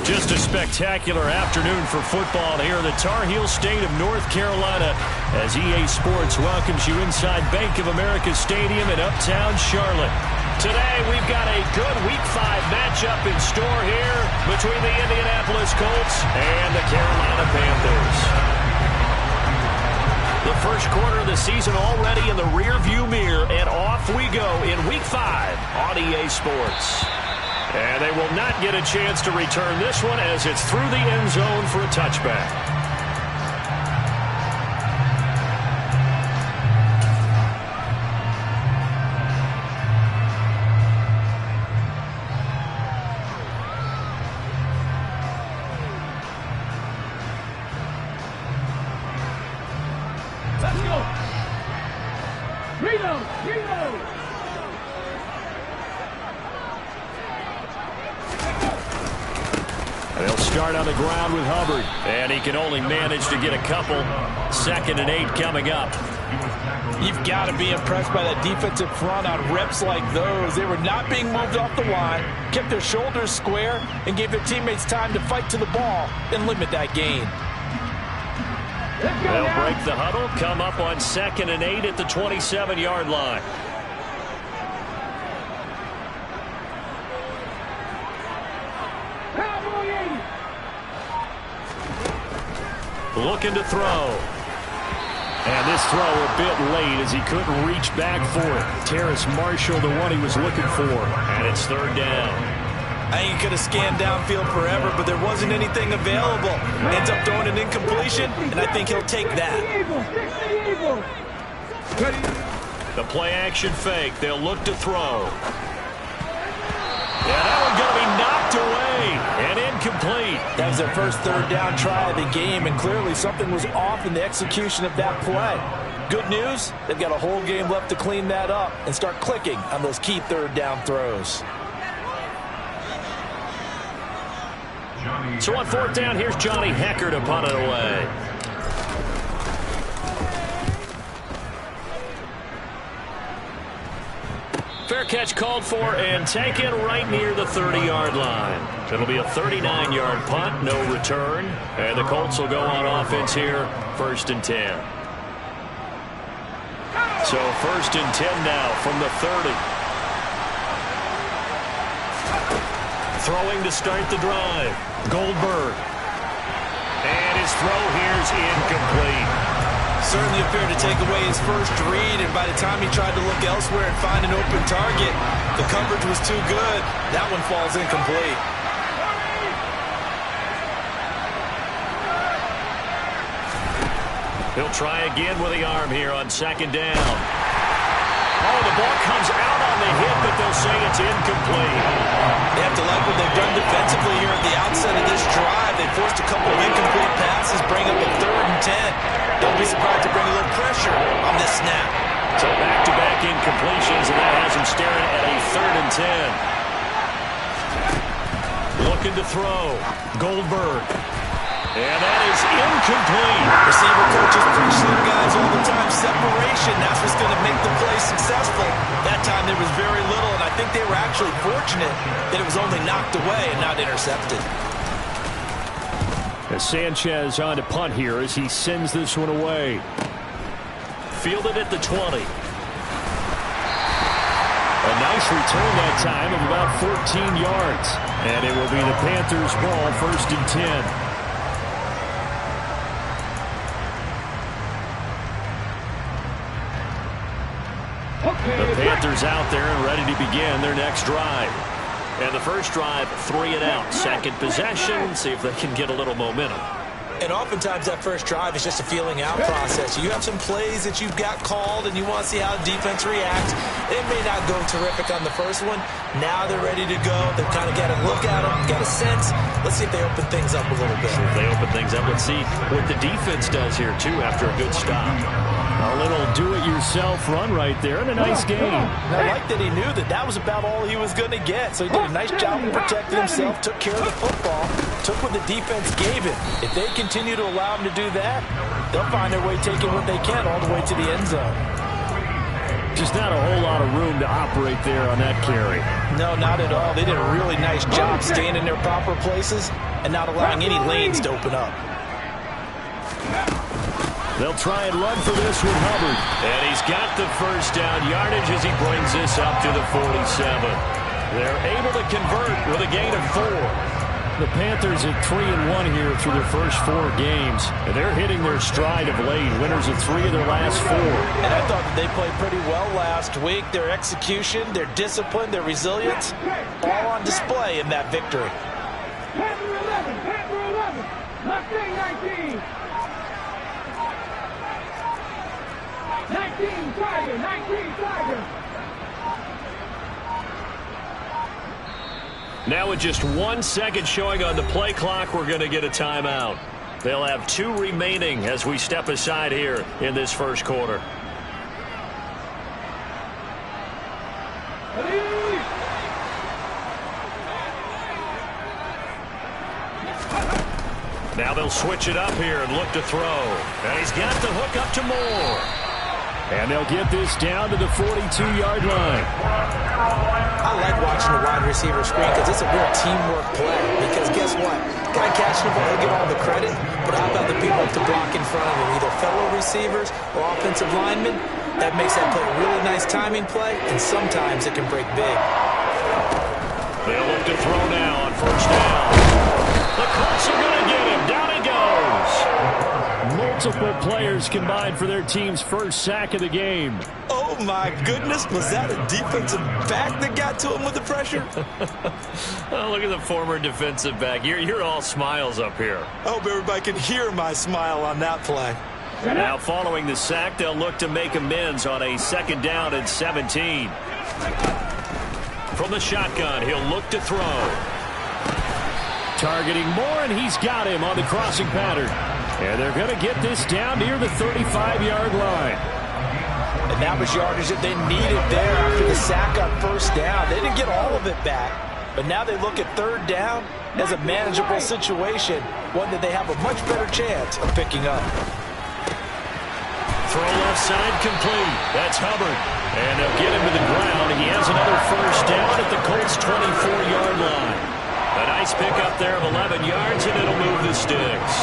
Just a spectacular afternoon for football here in the Tar Heel state of North Carolina as EA Sports welcomes you inside Bank of America Stadium in Uptown Charlotte. Today we've got a good Week 5 matchup in store here between the Indianapolis Colts and the Carolina Panthers. The first quarter of the season already in the rearview mirror, and off we go in Week 5 on EA Sports. And they will not get a chance to return this one as it's through the end zone for a touchback. Let's go! Reload! Reload! They'll start on the ground with Hubbard, and he can only manage to get a couple. 2nd and 8 coming up. You've got to be impressed by that defensive front on reps like those. They were not being moved off the line, kept their shoulders square, and gave their teammates time to fight to the ball and limit that gain. They'll break the huddle, come up on 2nd and 8 at the 27-yard line. Looking to throw. And this throw a bit late as he couldn't reach back for it. Terrace Marshall, the one he was looking for. And it's 3rd down. I ain't going to scan downfield forever, but there wasn't anything available. Ends up throwing an incompletion, and I think he'll take that. The play action fake. They'll look to throw. And that one's going to be knocked away and incomplete. That was their first 3rd down try of the game, and clearly something was off in the execution of that play. Good news, they've got a whole game left to clean that up and start clicking on those key 3rd down throws. So on 4th down, here's Johnny Hekker to punt it away. Fair catch called for and taken right near the 30-yard line. It'll be a 39-yard punt, no return. And the Colts will go on offense here, 1st and 10. So 1st and 10 now from the 30. Throwing to start the drive. Goldberg. And his throw here's incomplete. Certainly appeared to take away his first read, and by the time he tried to look elsewhere and find an open target, the coverage was too good. That one falls incomplete. He'll try again with the arm here on 2nd down. Oh, the ball comes out on the hit, but they'll say it's incomplete. They have to like what they've done defensively here at the outset of this drive. They forced a couple of incomplete passes, bring up a 3rd and 10. Don't be surprised to bring a little pressure on this snap. So back-to-back incompletions, and that has him staring at a 3rd and 10. Looking to throw. Goldberg. And that is incomplete. Receiver coaches preach to their guys all the time. Separation, that's what's going to make the play successful. That time there was very little, and I think they were actually fortunate that it was only knocked away and not intercepted. As Sanchez on to punt here as he sends this one away. Fielded at the 20. A nice return that time of about 14 yards. And it will be the Panthers' ball, 1st and 10. The Panthers out there and ready to begin their next drive. And the first drive, 3 and out. 2nd possession, see if they can get a little momentum. And oftentimes that first drive is just a feeling out process. You have some plays that you've got called and you want to see how the defense reacts. It may not go terrific on the first one. Now they're ready to go. They've kind of got a look at them, got a sense. Let's see if they open things up a little bit. If they open things up, let's see what the defense does here, too, after a good stop. A little do-it-yourself run right there and a nice game. And I like that he knew that that was about all he was going to get. So he did a nice job of protecting himself, took care of the football, took what the defense gave him. If they continue to allow him to do that, they'll find their way taking what they can all the way to the end zone. Just not a whole lot of room to operate there on that carry. No, not at all. They did a really nice job staying in their proper places and not allowing any lanes to open up. They'll try and run for this with Hubbard. And he's got the first down yardage as he brings this up to the 47. They're able to convert with a gain of 4. The Panthers at 3-1 here through their first 4 games. And they're hitting their stride of late. Winners of 3 of their last 4. And I thought that they played pretty well last week. Their execution, their discipline, their resilience, all on display in that victory. Panther 11, Panther 11, Mustang 19. 19 Tiger, 19 Tiger. Now with just 1 second showing on the play clock, we're going to get a timeout. They'll have 2 remaining as we step aside here in this first quarter. Now they'll switch it up here and look to throw. And he's got the hook up to Moore. And they'll get this down to the 42-yard line. I like watching the wide receiver screen because it's a real teamwork play. Because guess what? Guy catching the ball, he'll get all the credit. But how about the people to block in front of him, either fellow receivers or offensive linemen? That makes that play a really nice timing play, and sometimes it can break big. They'll look to throw now on first down. The Colts are going to get him. Down he goes. Multiple players combined for their team's first sack of the game. Oh, my goodness. Was that a defensive back that got to him with the pressure? Oh, look at the former defensive back. You're all smiles up here. I hope everybody can hear my smile on that play. Now following the sack, they'll look to make amends on a 2nd down and 17. From the shotgun, he'll look to throw. Targeting Moore, and he's got him on the crossing pattern. And they're going to get this down near the 35-yard line. And that was yardage that they needed there after the sack on first down. They didn't get all of it back, but now they look at 3rd down as a manageable situation, one that they have a much better chance of picking up. Throw left side complete. That's Hubbard. And they'll get him to the ground. He has another first down at the Colts' 24-yard line. A nice pickup there of 11 yards, and it'll move the sticks.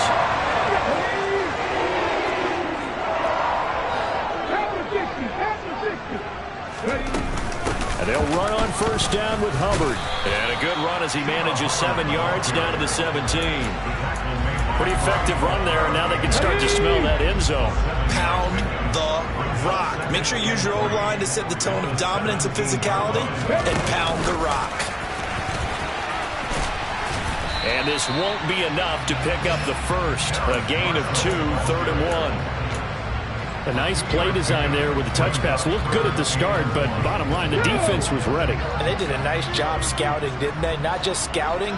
And they'll run on first down with Hubbard. And a good run as he manages 7 yards down to the 17. Pretty effective run there, and now they can start to smell that end zone. Pound the rock. Make sure you use your O-line to set the tone of dominance and physicality, and pound the rock. And this won't be enough to pick up the first. A gain of 2, 3rd and 1. A nice play design there with the touch pass. Looked good at the start, but bottom line, the defense was ready. And they did a nice job scouting, didn't they? Not just scouting,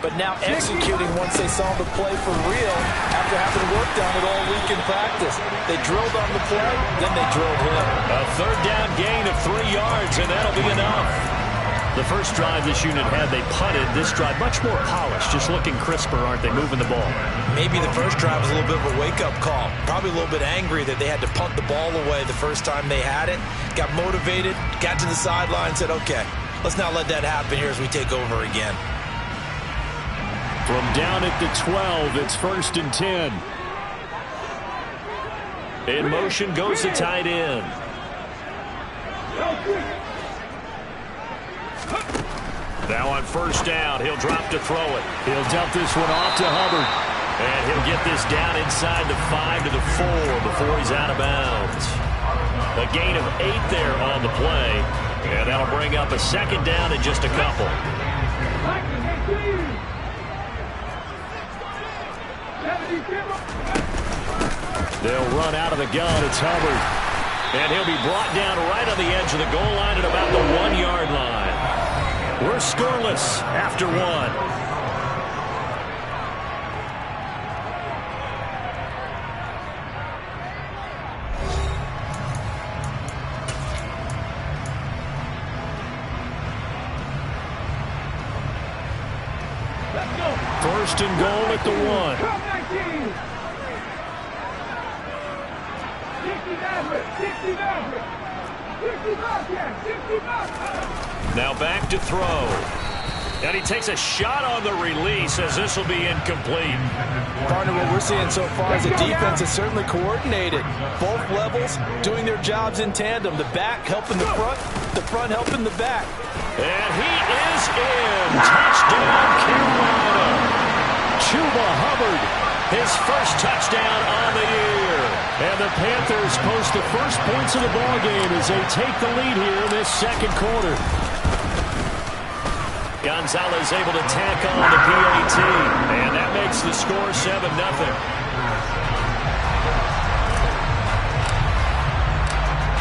but now executing once they saw the play for real after having worked on it all week in practice. They drilled on the play, then they drilled him. A 3rd down gain of 3 yards, and that'll be enough. The first drive this unit had, they punted. This drive, much more polished, just looking crisper, aren't they, moving the ball? Maybe the first drive was a little bit of a wake-up call. Probably a little bit angry that they had to punt the ball away the first time they had it. Got motivated, got to the sideline, said, okay, let's not let that happen here as we take over again. From down at the 12, it's 1st and 10. In motion goes the tight end. Now on first down, he'll drop to throw it. He'll dump this one off to Hubbard. And he'll get this down inside the 5 to the 4 before he's out of bounds. A gain of 8 there on the play. And that'll bring up a 2nd down in just a couple. They'll run out of the gun. It's Hubbard. And he'll be brought down right on the edge of the goal line at about the 1-yard line. We're scoreless after 1. First and goal at the 1. Now back to throw. And he takes a shot on the release as this will be incomplete. Partner, what we're seeing so far is the defense is certainly coordinated. Both levels doing their jobs in tandem. The back helping the front helping the back. And he is in. Touchdown, Carolina. Chuba Hubbard, his first touchdown on the year. And the Panthers post the first points of the ballgame as they take the lead here in this second quarter. Gonzalez able to tack on the PAT, and that makes the score 7-0.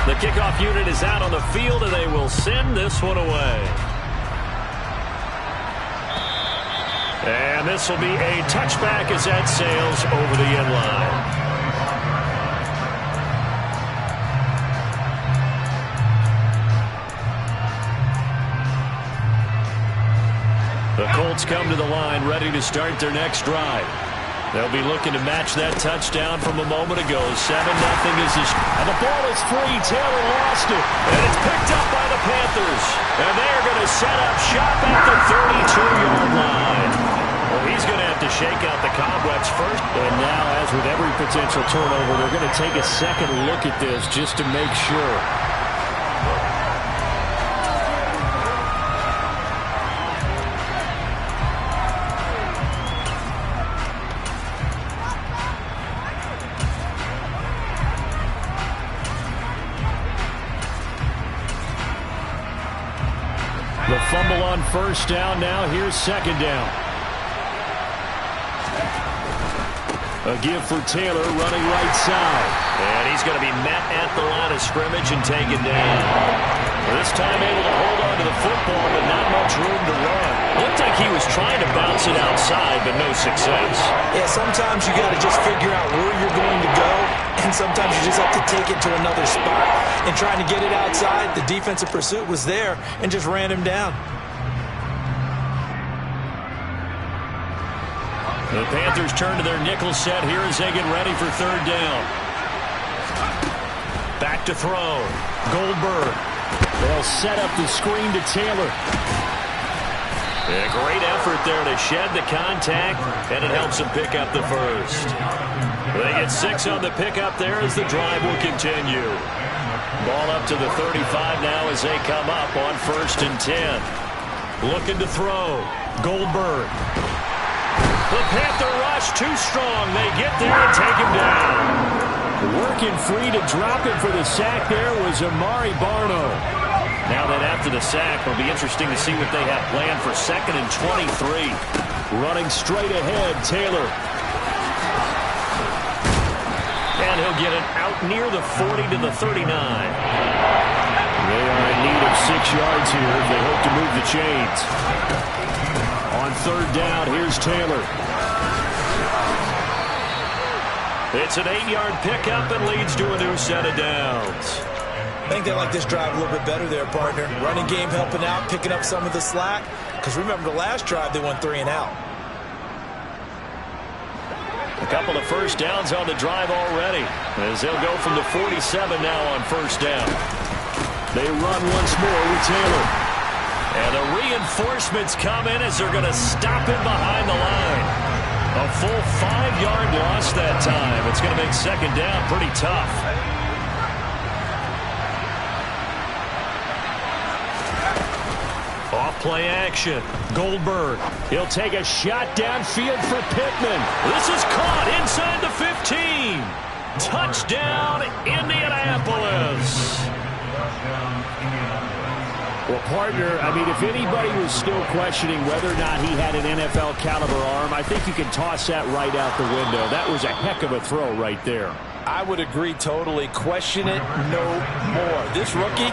The kickoff unit is out on the field, and they will send this one away. And this will be a touchback as that sails over the end line. The Colts come to the line ready to start their next drive. They'll be looking to match that touchdown from a moment ago. 7-0 is the... And the ball is free. Taylor lost it. And it's picked up by the Panthers. And they're going to set up shop at the 32-yard line. Well, he's going to have to shake out the cobwebs first. And now, as with every potential turnover, they're going to take a second look at this just to make sure. The fumble on first down. Now here's second down. A give for Taylor running right side. And he's going to be met at the line of scrimmage and taken down. This time able to hold on to the football, but not much room to run. Looked like he was trying to bounce it outside, but no success. Yeah, sometimes you got to just figure out where you're going to go, and sometimes you just have to take it to another spot. And trying to get it outside, the defensive pursuit was there and just ran him down. The Panthers turn to their nickel set here as they get ready for third down. Back to throw. Goldberg. They'll set up the screen to Taylor. A great effort there to shed the contact, and it helps them pick up the first. They get 6 on the pickup there as the drive will continue. Ball up to the 35 now as they come up on 1st and 10. Looking to throw. Goldberg. The Panther rush too strong. They get there and take him down. Working free to drop him for the sack there was Amari Barno. Now that after the sack, it'll be interesting to see what they have planned for 2nd and 23. Running straight ahead, Taylor. And he'll get it out near the 40 to the 39. They are in need of 6 yards here if they hope to move the chains. On third down, here's Taylor. It's an 8-yard pickup and leads to a new set of downs. I think they like this drive a little bit better there, partner. Running game helping out, picking up some of the slack. Because remember, the last drive, they went 3 and out. A couple of first downs on the drive already, as they'll go from the 47 now on first down. They run once more with Taylor. And the reinforcements come in as they're going to stop him behind the line. A full 5-yard loss that time. It's going to make second down pretty tough. Off play action. Goldberg. He'll take a shot downfield for Pittman. This is caught inside the 15. Touchdown, Indianapolis. Well, partner, I mean, if anybody was still questioning whether or not he had an NFL caliber arm, I think you can toss that right out the window. That was a heck of a throw right there. I would agree totally. Question it no more. This rookie,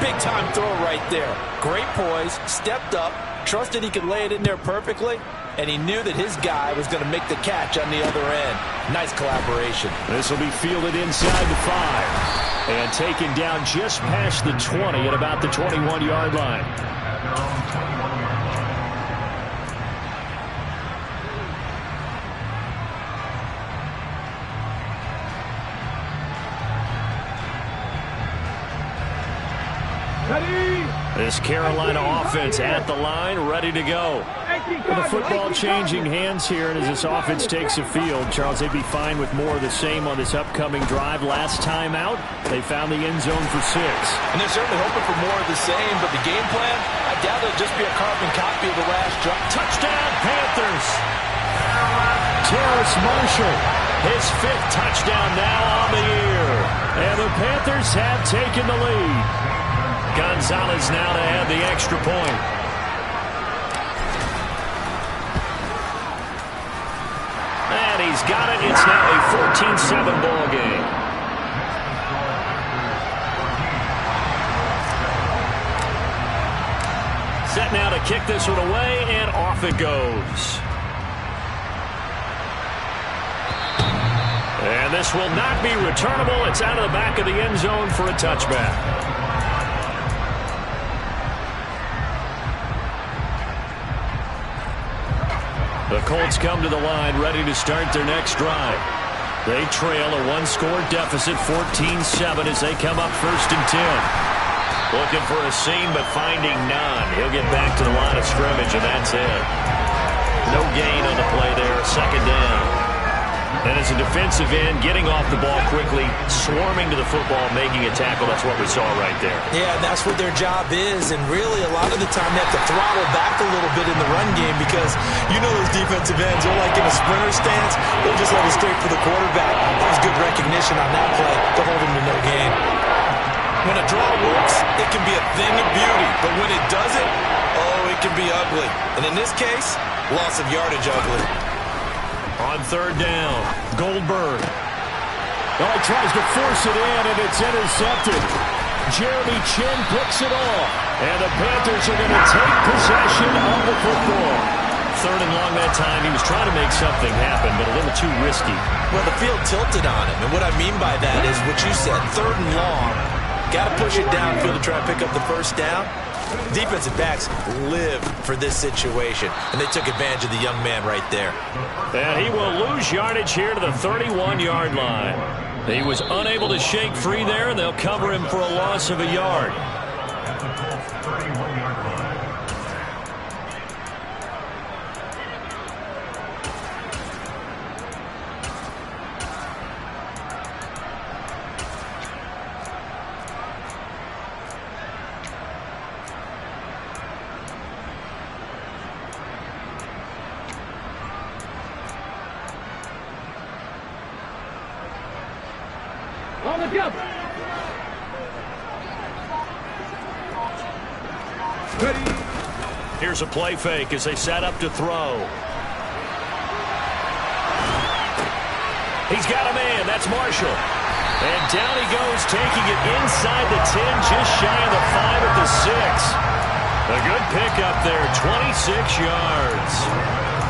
big-time throw right there. Great poise, stepped up, trusted he could lay it in there perfectly, and he knew that his guy was going to make the catch on the other end. Nice collaboration. This will be fielded inside the 5. And taken down just past the 20 at about the 21-yard line. Ready? This Carolina offense at the line, ready to go. The football changing hands here, and as this offense takes the field, Charles, they'd be fine with more of the same on this upcoming drive. Last time out, they found the end zone for 6. And they're certainly hoping for more of the same, but the game plan, I doubt it'll just be a carbon copy of the last drive. Touchdown, Panthers! Terrace Marshall, his 5th touchdown now on the year. And the Panthers have taken the lead. Gonzalez now to add the extra point. And he's got it. It's now a 14-7 ball game. Set now to kick this one away, and off it goes. And this will not be returnable. It's out of the back of the end zone for a touchback. The Colts come to the line, ready to start their next drive. They trail a 1-score deficit, 14-7, as they come up 1st and 10. Looking for a seam, but finding none. He'll get back to the line of scrimmage, and that's it. No gain on the play there, 2nd down. And as a defensive end, getting off the ball quickly, swarming to the football, making a tackle. That's what we saw right there. Yeah, that's what their job is. And really, a lot of the time, they have to throttle back a little bit in the run game because you know those defensive ends, they're like in a sprinter stance. They'll just let it straight for the quarterback. That was good recognition on that play to hold him to no gain. When a draw works, it can be a thing of beauty. But when it doesn't, oh, it can be ugly. And in this case, loss of yardage ugly. On 3rd down, Goldberg. Oh, he tries to force it in, and it's intercepted. Jeremy Chinn picks it off, and the Panthers are going to take possession of the football. 3rd and long that time. He was trying to make something happen, but a little too risky. Well, the field tilted on him, and what I mean by that is what you said, 3rd and long. Got to push it downfield to try and pick up the 1st down. Defensive backs live for this situation, and they took advantage of the young man right there. And he will lose yardage here to the 31-yard line. He was unable to shake free there, and they'll cover him for a loss of a yard. On the jump. Ready. Here's a play fake as they set up to throw. He's got a man. That's Marshall. And down he goes, taking it inside the 10, just shy of the 5 at the 6. A good pickup there, 26 yards.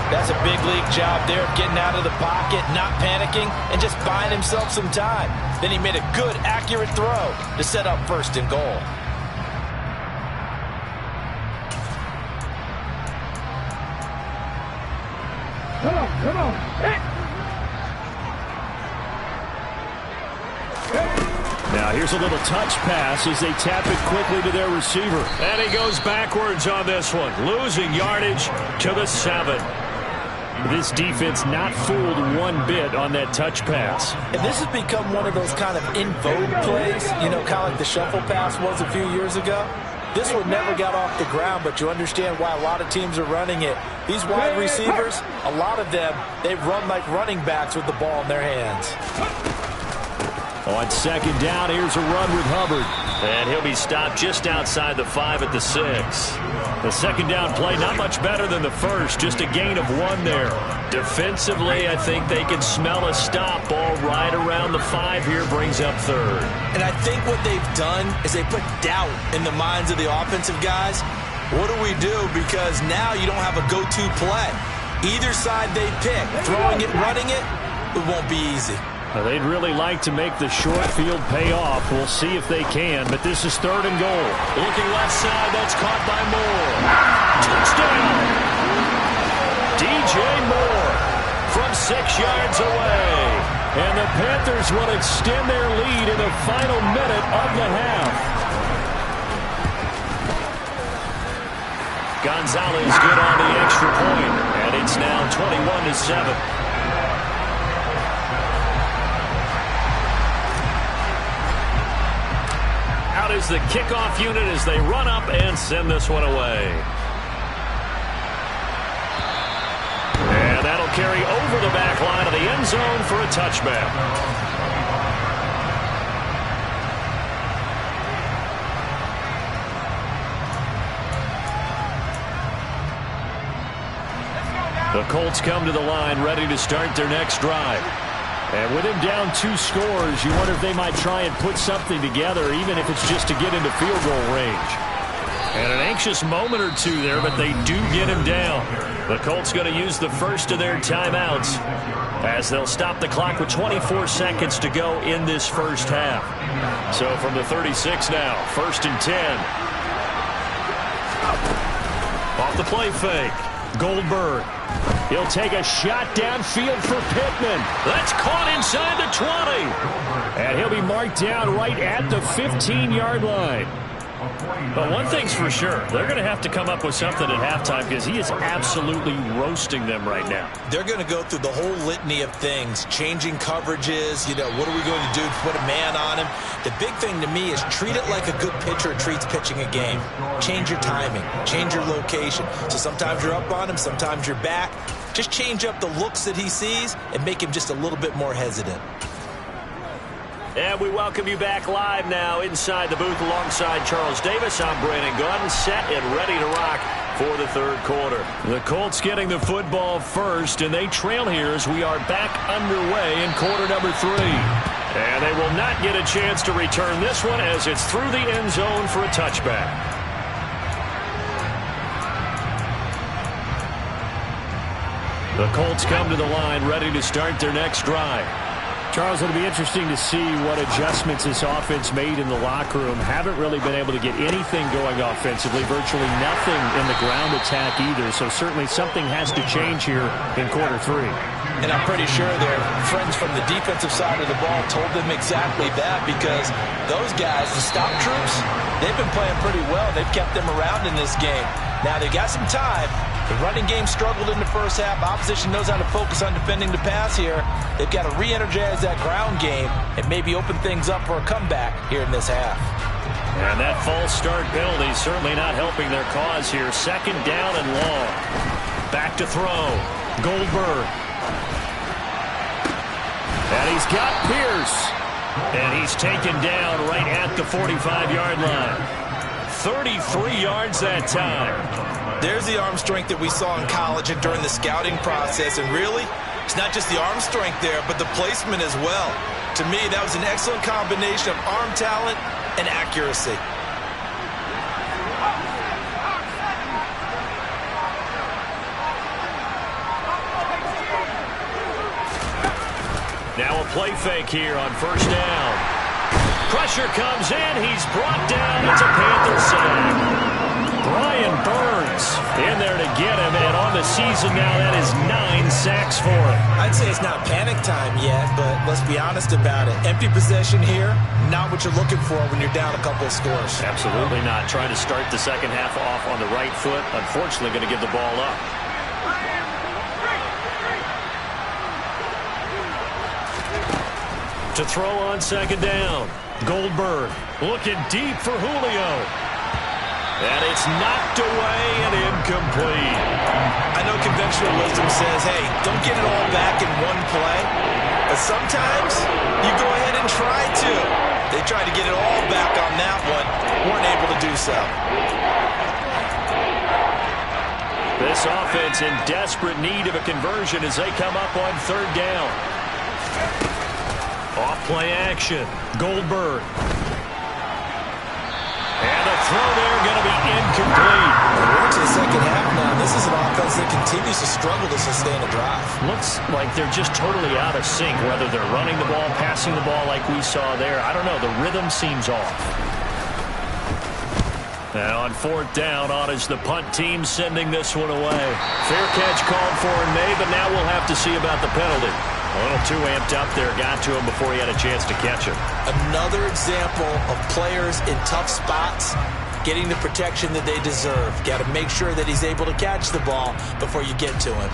That's a big league job there of getting out of the pocket, not panicking, and just buying himself some time. Then he made a good, accurate throw to set up 1st and goal. Come on. Now here's a little touch pass as they tap it quickly to their receiver. And he goes backwards on this one, losing yardage to the 7. This defense not fooled one bit on that touch pass. And this has become one of those kind of in vogue plays, you know, kind of like the shuffle pass was a few years ago. This one never got off the ground, but you understand why a lot of teams are running it. These wide receivers, a lot of them, they run like running backs with the ball in their hands. On 2nd down, here's a run with Hubbard. And he'll be stopped just outside the 5 at the 6. The 2nd down play, not much better than the first, just a gain of 1 there. Defensively, I think they can smell a stop. Ball right around the 5 here, brings up 3rd. And I think what they've done is they put doubt in the minds of the offensive guys. What do we do? Because now you don't have a go-to play. Either side they pick, throwing it, running it, it won't be easy. They'd really like to make the short field pay off. We'll see if they can, but this is 3rd and goal. Looking left side, that's caught by Moore. Touchdown! DJ Moore from 6 yards away. And the Panthers will extend their lead in the final minute of the half. Gonzalez good on the extra point, and it's now 21-7. Out is the kickoff unit as they run up and send this one away. And that'll carry over the back line of the end zone for a touchback. The Colts come to the line ready to start their next drive. And with him down 2 scores, you wonder if they might try and put something together, even if it's just to get into field goal range. And an anxious moment or two there, but they do get him down. The Colts going to use the first of their timeouts as they'll stop the clock with 24 seconds to go in this first half. So from the 36 now, 1st and 10. Off the play fake. Goldberg. He'll take a shot downfield for Pittman. That's caught inside the 20. And he'll be marked down right at the 15-yard line. But one thing's for sure, they're going to have to come up with something at halftime because he is absolutely roasting them right now. They're going to go through the whole litany of things, changing coverages, what are we going to do to put a man on him? The big thing to me is treat it like a good pitcher treats pitching a game. Change your timing, change your location. So sometimes you're up on him, sometimes you're back. Just change up the looks that he sees and make him just a little bit more hesitant. And we welcome you back live now inside the booth alongside Charles Davis. I'm Brandon Gaudin, set and ready to rock for the third quarter. The Colts getting the football first, and they trail here as we are back underway in quarter number 3. And they will not get a chance to return this one as it's through the end zone for a touchback. The Colts come to the line ready to start their next drive. Charles, it'll be interesting to see what adjustments this offense made in the locker room. Haven't really been able to get anything going offensively, virtually nothing in the ground attack either. So certainly something has to change here in quarter 3. And I'm pretty sure their friends from the defensive side of the ball told them exactly that, because those guys, the stop troops, they've been playing pretty well. They've kept them around in this game. Now they got some time. The running game struggled in the first half. Opposition knows how to focus on defending the pass here. They've got to re-energize that ground game and maybe open things up for a comeback here in this half. And that false start penalty certainly not helping their cause here. 2nd down and long. Back to throw. Goldberg. And he's got Pierce. And he's taken down right at the 45-yard line. 33 yards that time. There's the arm strength that we saw in college and during the scouting process. And really, it's not just the arm strength there, but the placement as well. To me, that was an excellent combination of arm talent and accuracy. Now a play fake here on 1st down. Pressure comes in. He's brought down. It's a Panther sack. Brian Burns in there to get him, and on the season now, that is 9 sacks for him. I'd say it's not panic time yet, but let's be honest about it. Empty possession here, not what you're looking for when you're down a couple of scores. Absolutely not. Trying to start the second half off on the right foot. Unfortunately, going to give the ball up. To throw on 2nd down. Goldberg looking deep for Julio. And it's knocked away and incomplete. I know conventional wisdom says, hey, don't get it all back in one play. But sometimes you go ahead and try to. They tried to get it all back on that one. Weren't able to do so. This offense in desperate need of a conversion as they come up on 3rd down. Off play action. Goldberg. And the throw there going to be incomplete. We're into the second half now. This is an offense that continues to struggle to sustain a drive. Looks like they're just totally out of sync, whether they're running the ball, passing the ball like we saw there. I don't know. The rhythm seems off. Now on 4th down, on is the punt team sending this one away. Fair catch called for in May, but now we'll have to see about the penalty. A little too amped up there, got to him before he had a chance to catch him. Another example of players in tough spots getting the protection that they deserve. Got to make sure that he's able to catch the ball before you get to him.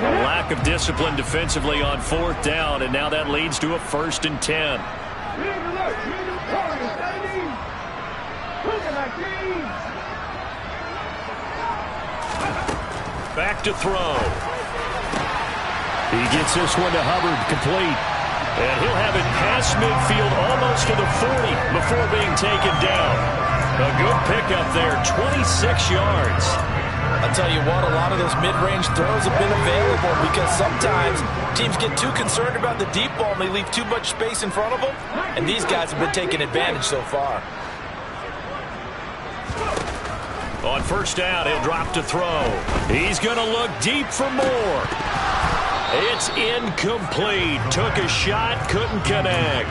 A lack of discipline defensively on 4th down, and now that leads to a 1st and 10. Back to throw. He gets this one to Hubbard, complete. And he'll have it past midfield almost to the 40 before being taken down. A good pickup there, 26 yards. I'll tell you what, a lot of those mid-range throws have been available because sometimes teams get too concerned about the deep ball and they leave too much space in front of them. And these guys have been taking advantage so far. On 1st down, he'll drop to throw. He's going to look deep for more. It's incomplete. Took a shot, couldn't connect.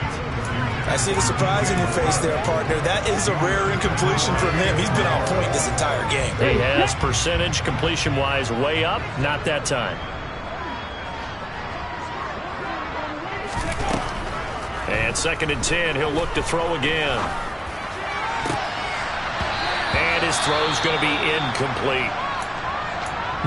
I see the surprise in your face there, partner. That is a rare incompletion from him. He's been on point this entire game. He has percentage completion-wise way up. Not that time. And 2nd and 10, he'll look to throw again. And his throw's going to be incomplete.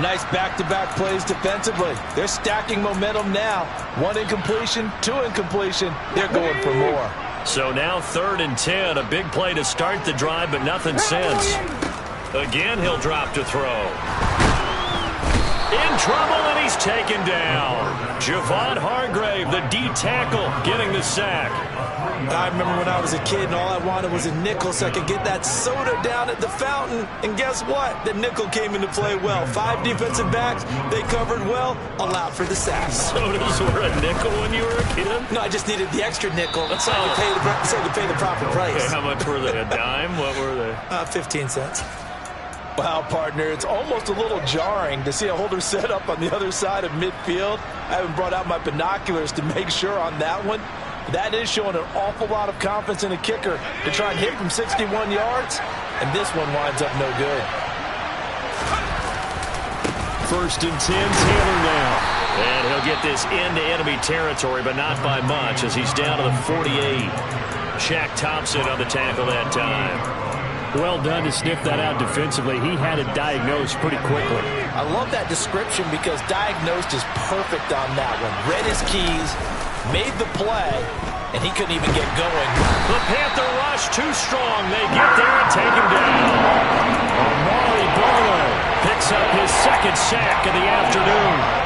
Nice back-to-back plays defensively. They're stacking momentum now. 1 incompletion, 2 incompletion. They're going for more. So now 3rd and 10, a big play to start the drive, but nothing since. Again, he'll drop to throw. In trouble, and he's taken down. Javon Hargrave, the D tackle, getting the sack. I remember when I was a kid and all I wanted was a nickel so I could get that soda down at the fountain. And guess what? The nickel came into play well. 5 defensive backs, they covered well, allowed for the sacks. Sodas were a nickel when you were a kid? No, I just needed the extra nickel so I could pay the proper price. Okay, how much were they? A dime? What were they? 15 cents. Wow, partner, it's almost a little jarring to see a holder set up on the other side of midfield. I haven't brought out my binoculars to make sure on that one. That is showing an awful lot of confidence in a kicker to try and hit from 61 yards, and this one winds up no good. 1st and 10, Taylor now. And he'll get this into enemy territory, but not by much as he's down to the 48. Shaq Thompson on the tackle that time. Well done to sniff that out defensively. He had it diagnosed pretty quickly. I love that description because diagnosed is perfect on that one. Read his keys, made the play, and he couldn't even get going. The Panther rush too strong. They get there and take him down. Amari Barlow picks up his 2nd sack of the afternoon.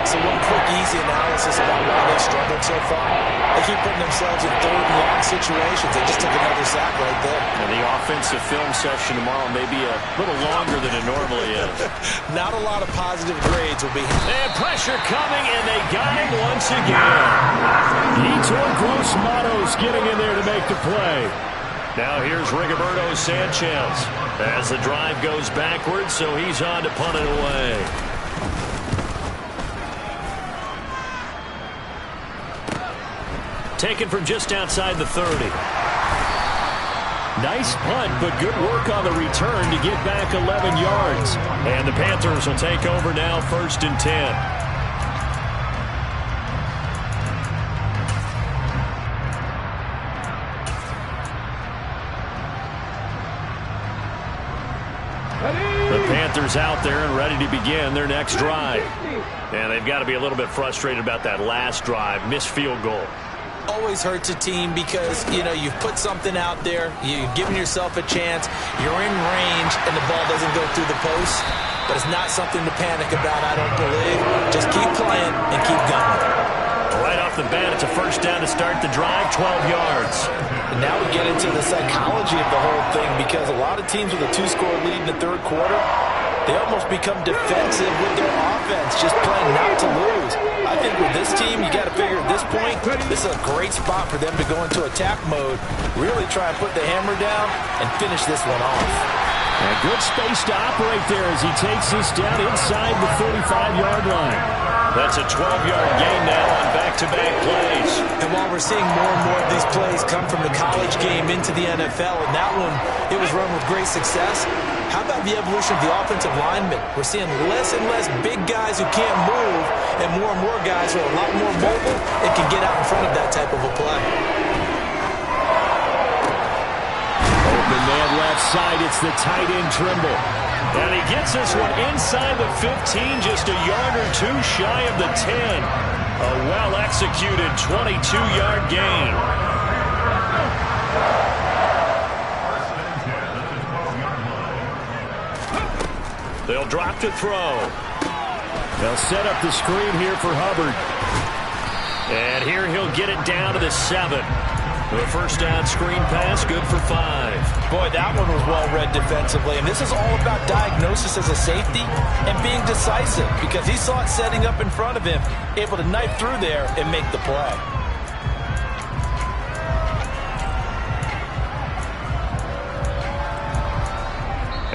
So one quick, easy analysis about why they struggled so far. They keep putting themselves in 3rd and long situations. They just took another sack right there. And the offensive film session tomorrow may be a little longer than it normally is. Not a lot of positive grades will be. And pressure coming, and they got him once again. Yetur Gross-Matos getting in there to make the play. Now here's Rigoberto Sanchez as the drive goes backwards, so he's on to punt it away. Taken from just outside the 30. Nice punt, but good work on the return to get back 11 yards. And the Panthers will take over now, 1st and 10. The Panthers out there and ready to begin their next drive. And they've got to be a little bit frustrated about that last drive, missed field goal. Always hurts a team because, you know, you've put something out there, you've given yourself a chance, you're in range, and the ball doesn't go through the post. But it's not something to panic about, I don't believe. Just keep playing and keep going. Right off the bat, it's a 1st down to start the drive, 12 yards. And now we get into the psychology of the whole thing because a lot of teams with a 2-score lead in the 3rd quarter, they almost become defensive with their offense, just playing not to lose. I think with this team, you got to figure at this point, this is a great spot for them to go into attack mode, really try and put the hammer down and finish this one off. A good space to operate there as he takes this down inside the 35-yard line. That's a 12-yard gain now on back-to-back plays. And while we're seeing more and more of these plays come from the college game into the NFL, and that one, it was run with great success, How about the evolution of the offensive linemen? We're seeing less and less big guys who can't move and more guys who are a lot more mobile and can get out in front of that type of a play. Open man left side. It's the tight end Trimble. And he gets this one inside the 15, just a yard or two shy of the 10. A well-executed 22-yard gain. They'll drop to throw. They'll set up the screen here for Hubbard. And here he'll get it down to the 7. The first down screen pass, good for 5. Boy, that one was well read defensively. And this is all about diagnosis as a safety and being decisive because he saw it setting up in front of him, able to knife through there and make the play.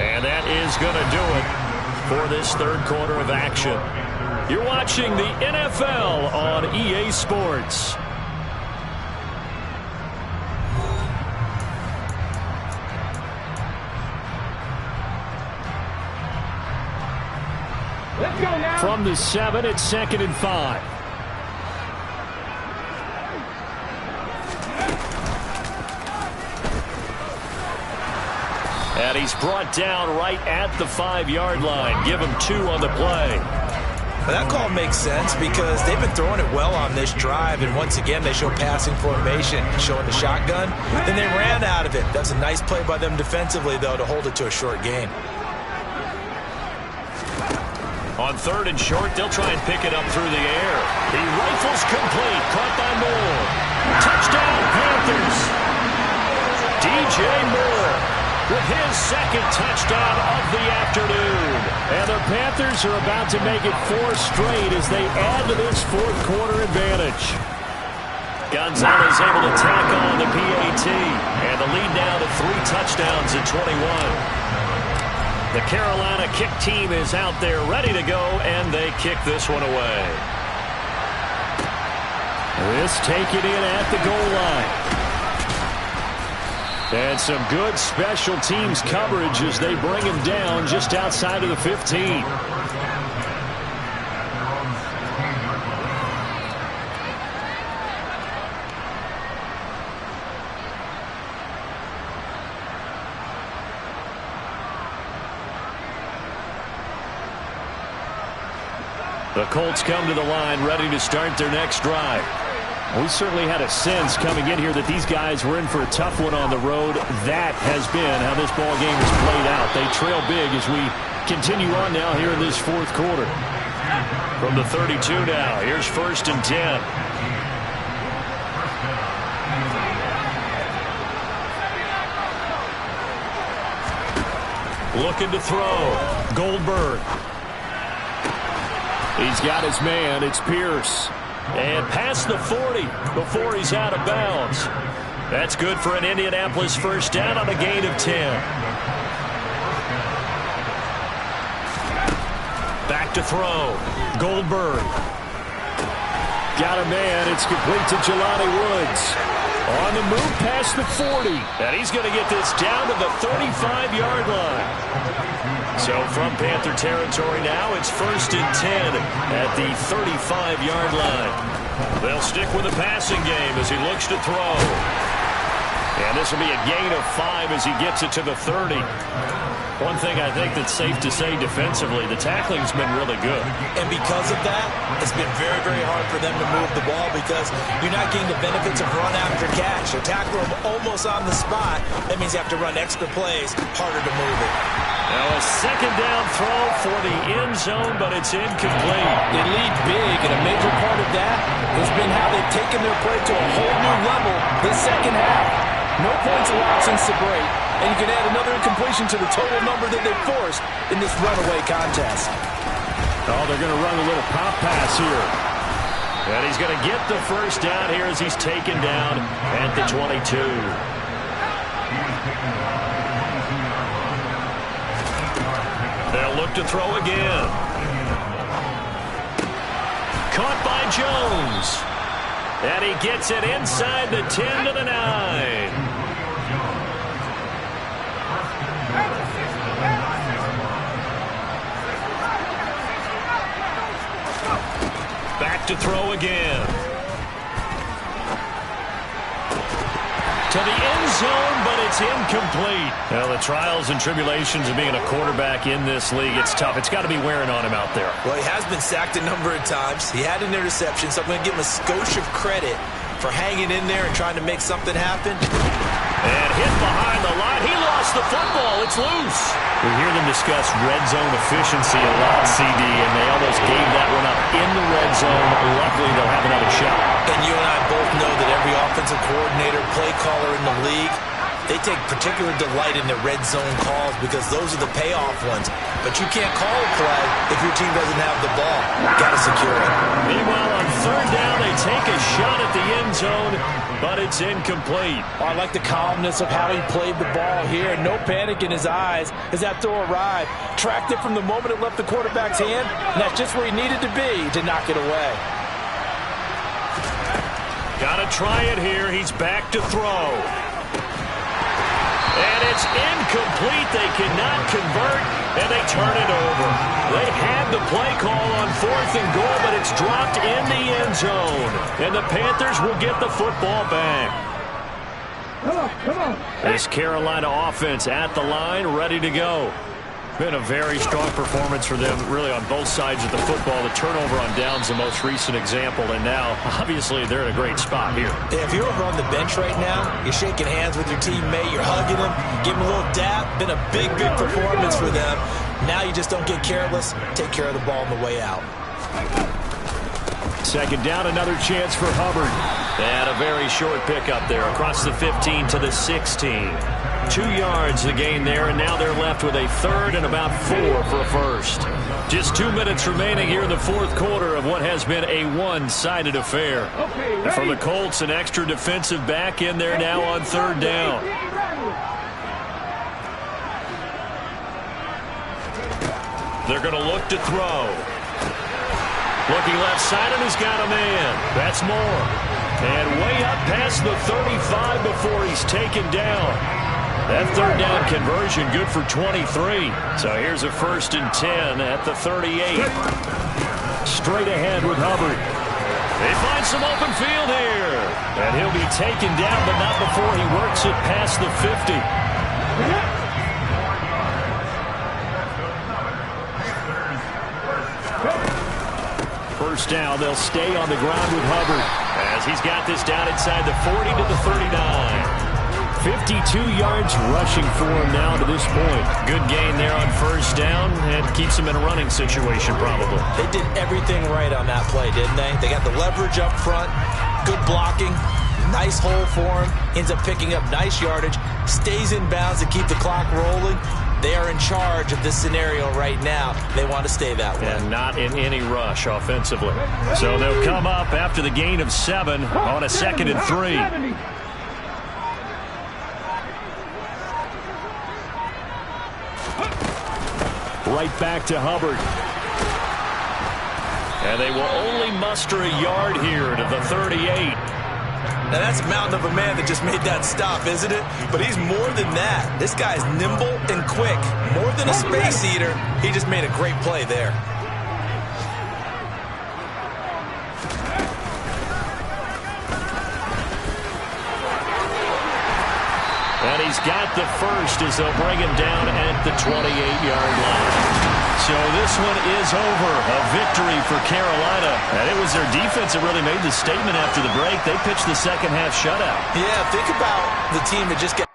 And that is going to do it for this third quarter of action. You're watching the NFL on EA Sports. Let's go now. From the 7, it's 2nd and 5. And he's brought down right at the 5-yard line. Give him 2 on the play. Well, that call makes sense because they've been throwing it well on this drive, and once again they show passing formation, showing the shotgun. Then they ran out of it. That's a nice play by them defensively, though, to hold it to a short gain. On 3rd and short, they'll try and pick it up through the air. He rifles complete, caught by Moore. Touchdown, Panthers. DJ Moore with his 2nd touchdown of the afternoon. And the Panthers are about to make it 4 straight as they add to this fourth quarter advantage. Gonzalez able to tack on the PAT. And the lead now to 3 touchdowns at 21. The Carolina kick team is out there ready to go, and they kick this one away. This taken in at the goal line. And some good special teams coverage as they bring him down just outside of the 15. The Colts come to the line ready to start their next drive. We certainly had a sense coming in here that these guys were in for a tough one on the road. That has been how this ball game has played out. They trail big as we continue on now here in this fourth quarter. From the 32 now, here's 1st and 10. Looking to throw. Goldberg. He's got his man. It's Pierce. And past the 40 before he's out of bounds. That's good for an Indianapolis first down on a gain of 10. Back to throw. Goldberg. Got a man. It's complete to Jelani Woods. On the move past the 40. And he's going to get this down to the 35-yard line. So from Panther territory now, it's 1st and 10 at the 35-yard line. They'll stick with the passing game as he looks to throw. And this will be a gain of 5 as he gets it to the 30. One thing I think that's safe to say defensively, the tackling's been really good. And because of that, it's been very, very hard for them to move the ball because you're not getting the benefits of run after catch. You tackle them almost on the spot. That means you have to run extra plays, harder to move it. Now a 2nd down throw for the end zone, but it's incomplete. They lead big, and a major part of that has been how they've taken their play to a whole new level this second half. No points allowed since the break, and you can add another incompletion to the total number that they forced in this runaway contest. Oh, they're going to run a little pop pass here. And he's going to get the first down here as he's taken down at the 22. They'll look to throw again. Caught by Jones. And he gets it inside the 10 to the 9. to throw again. To the end zone, but it's incomplete. Well, the trials and tribulations of being a quarterback in this league, it's tough. It's got to be wearing on him out there. Well, he has been sacked a number of times. He had an interception, so I'm going to give him a skosh of credit for hanging in there and trying to make something happen. And hit behind the line. He lost the football. It's loose. We hear them discuss red zone efficiency a lot, CD, and they almost gave that one up in the red zone. Luckily, they'll have another shot. And you and I both know that every offensive coordinator, play caller in the league, they take particular delight in the red zone calls because those are the payoff ones. But you can't call a play if your team doesn't have the ball. Got to secure it. Meanwhile, on third down, they take a shot at the end zone, but it's incomplete. I like the calmness of how he played the ball here. No panic in his eyes as that throw arrived. Tracked it from the moment it left the quarterback's hand, and that's just where he needed to be to knock it away. Got to try it here. He's back to throw. And it's incomplete. They cannot convert, and they turn it over. They had the play call on 4th and goal, but it's dropped in the end zone. And the Panthers will get the football back. Come on. This Carolina offense at the line, ready to go. Been a very strong performance for them, really, on both sides of the football. The turnover on downs, the most recent example, and now, obviously, they're in a great spot here. Yeah, if you're over on the bench right now, you're shaking hands with your teammate, you're hugging him, give him a little dap. Been a big, big performance for them. Now you just don't get careless. Take care of the ball on the way out. Second down, another chance for Hubbard. And a very short pickup there across the 15 to the 16. 2 yards the gain there, and now they're left with a third and about 4 for a first. Just 2 minutes remaining here in the fourth quarter of what has been a one-sided affair. And for the Colts, an extra defensive back in there now on third down. They're going to look to throw. Looking left side, and he's got a man. That's Moore. And way up past the 35 before he's taken down. That third down conversion good for 23. So here's a 1st and 10 at the 38. Straight ahead with Hubbard. They find some open field here. And he'll be taken down, but not before he works it past the 50. First down, they'll stay on the ground with Hubbard as he's got this down inside the 40 to the 39. 52 yards rushing for him now to this point. Good gain there on first down and keeps him in a running situation probably. They did everything right on that play, didn't they? They got the leverage up front, good blocking, nice hole for him, ends up picking up nice yardage, stays in bounds to keep the clock rolling. They are in charge of this scenario right now. They want to stay that way. And not in any rush offensively. So they'll come up after the gain of 7 on a 2nd and 3. Right back to Hubbard. And they will only muster a yard here to the 38. Now, that's a mountain of a man that just made that stop, isn't it? But he's more than that. This guy's nimble and quick. More than a space eater, he just made a great play there. And he's got the first as they'll bring him down at the 28-yard line. So this one is over. A victory for Carolina. And it was their defense that really made the statement after the break. They pitched the second half shutout. Yeah, think about the team that just got